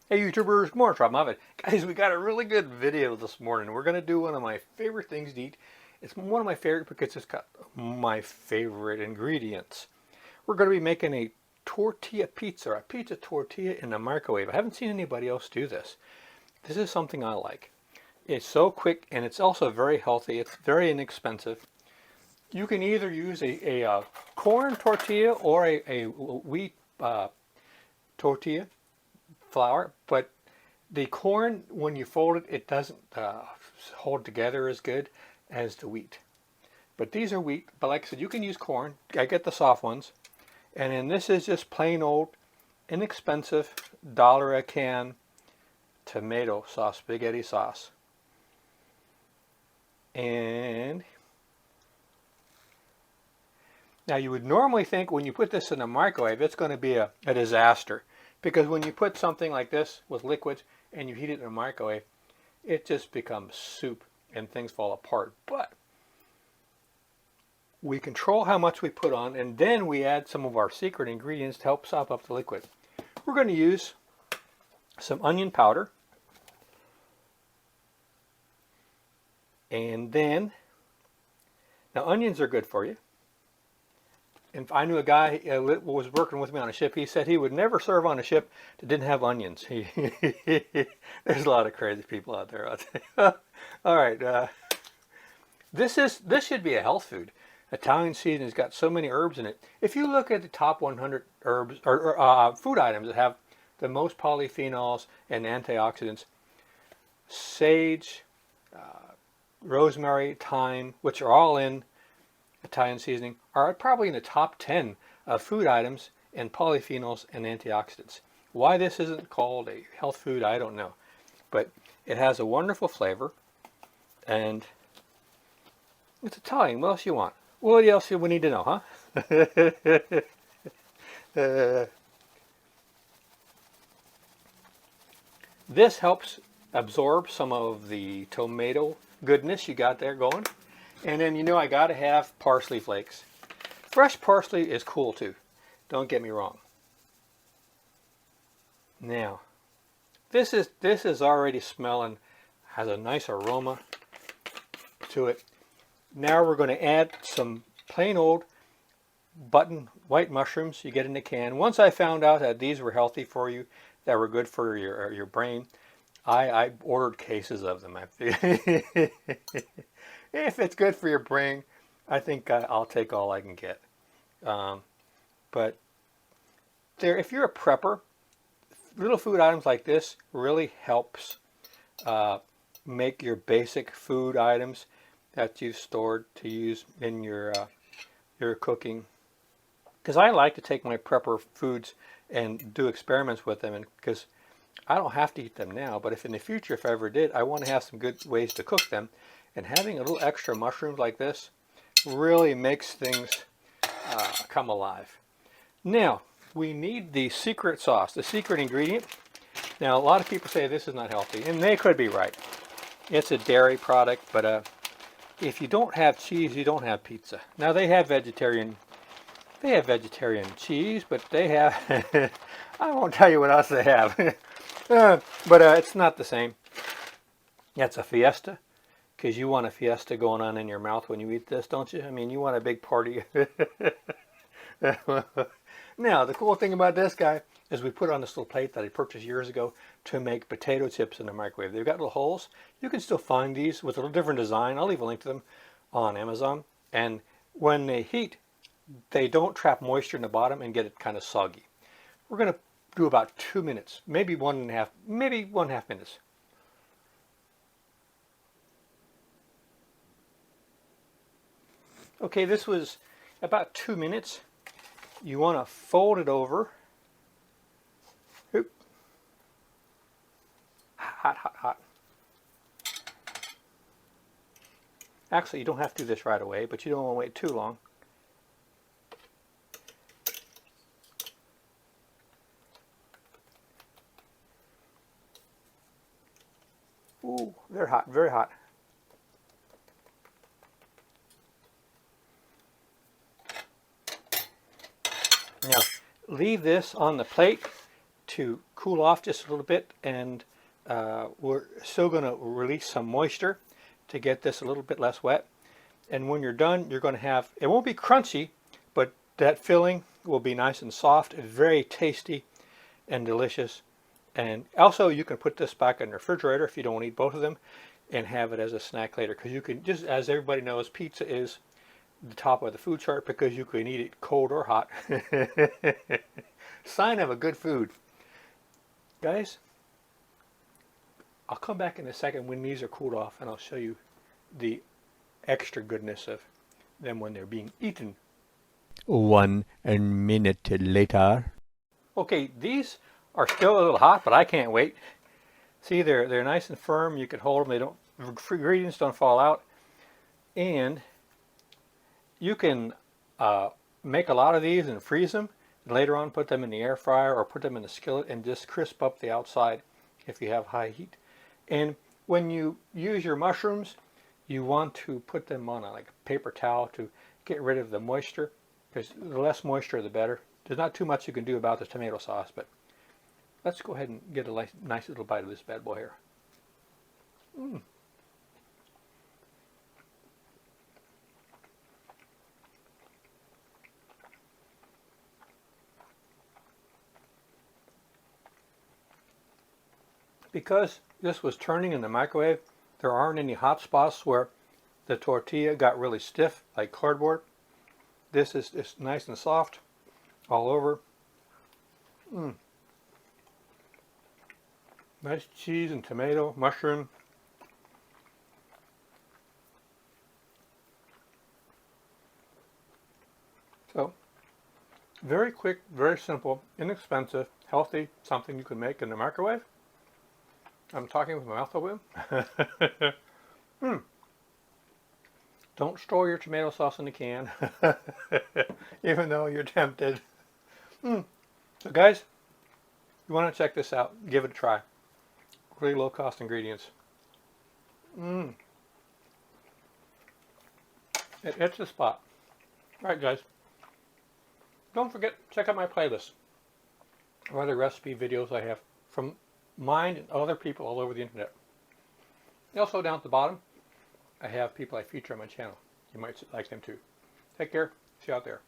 Hey YouTubers, good morning, Robb. Guys, we got a really good video this morning. We're going to do one of my favorite things to eat. It's one of my favorite because it's got my favorite ingredients. We're going to be making a tortilla pizza, a pizza tortilla in the microwave. I haven't seen anybody else do this. This is something I like. It's so quick and it's also very healthy. It's very inexpensive. You can either use a corn tortilla or a wheat tortilla flour, but the corn, when you fold it, it doesn't hold together as good as the wheat. But these are wheat, but like I said, you can use corn. I get the soft ones. And then this is just plain old, inexpensive, dollar a can tomato sauce, spaghetti sauce. And now you would normally think when you put this in the microwave, it's going to be a disaster. Because when you put something like this with liquids and you heat it in a microwave, it just becomes soup and things fall apart. But we control how much we put on, and then we add some of our secret ingredients to help sop up the liquid. We're going to use some onion powder. And then, now onions are good for you. And I knew a guy who was working with me on a ship. He said he would never serve on a ship that didn't have onions. There's a lot of crazy people out there. I'll tell you. All right, this should be a health food. Italian seasoning has got so many herbs in it. If you look at the top 100 herbs or food items that have the most polyphenols and antioxidants, sage, rosemary, thyme, which are all in Italian seasoning, are probably in the top 10 of food items in polyphenols and antioxidants. Why this isn't called a health food, I don't know. But it has a wonderful flavor, and it's Italian. What else you want? What else do we need to know, huh? This helps absorb some of the tomato goodness you got there going. And then I got to have parsley flakes. Fresh parsley is cool too. Don't get me wrong. Now, this is already smelling, has a nice aroma to it. Now we're going to add some plain old button white mushrooms you get in a can. Once I found out that these were healthy for you, that were good for your brain, I ordered cases of them. If it's good for your brain, I think I'll take all I can get. But if you're a prepper, little food items like this really helps make your basic food items that you've stored to use in your cooking. Because I like to take my prepper foods and do experiments with them, and because I don't have to eat them now, but if in the future, if I ever did, I want to have some good ways to cook them. And having a little extra mushrooms like this really makes things come alive. Now, we need the secret sauce, the secret ingredient. Now, a lot of people say this is not healthy, and they could be right. It's a dairy product, but if you don't have cheese, you don't have pizza. Now, they have vegetarian cheese, but they have, I won't tell you what else they have. But it's not the same. That's a fiesta. Because you want a fiesta going on in your mouth when you eat this, don't you? I mean, you want a big party. Now, the cool thing about this guy is we put it on this little plate that I purchased years ago to make potato chips in the microwave. They've got little holes. You can still find these with a little different design. I'll leave a link to them on Amazon. And when they heat, they don't trap moisture in the bottom and get it kind of soggy. We're going to do about 2 minutes, maybe 1.5 minutes. Okay, this was about 2 minutes. You want to fold it over. Oop. Hot, hot, hot. Actually, you don't have to do this right away, but you don't want to wait too long. Ooh, they're hot, very hot. Now, leave this on the plate to cool off just a little bit, and we're still going to release some moisture to get this a little bit less wet. And when you're done, you're going to have, it won't be crunchy, but that filling will be nice and soft and very tasty and delicious. And also you can put this back in the refrigerator if you don't want to eat both of them, and have it as a snack later, because you can, just as everybody knows, pizza is the top of the food chart because you can eat it cold or hot. Sign of a good food. Guys, I'll come back in a second when these are cooled off, and I'll show you the extra goodness of them when they're being eaten. 1 minute later. Okay, these are still a little hot, but I can't wait. See, they're nice and firm. You can hold them. They don't, ingredients don't fall out. And you can make a lot of these and freeze them, and later on put them in the air fryer or put them in the skillet and just crisp up the outside if you have high heat. And when you use your mushrooms, you want to put them on like a paper towel to get rid of the moisture, because the less moisture the better. There's not too much you can do about the tomato sauce, but let's go ahead and get a nice little bite of this bad boy here. Because this was turning in the microwave, there aren't any hot spots where the tortilla got really stiff like cardboard. This is nice and soft all over. Nice cheese and tomato, mushroom. So, very quick, very simple, inexpensive, healthy, something you can make in the microwave. I'm talking with my mouth open. Don't store your tomato sauce in the can, even though you're tempted. So guys, you want to check this out, give it a try. Really low cost ingredients. It hits the spot. Alright guys, don't forget, check out my playlist of other recipe videos I have from mine and other people all over the internet. Also down at the bottom, I have people I feature on my channel. You might like them too. Take care. See you out there.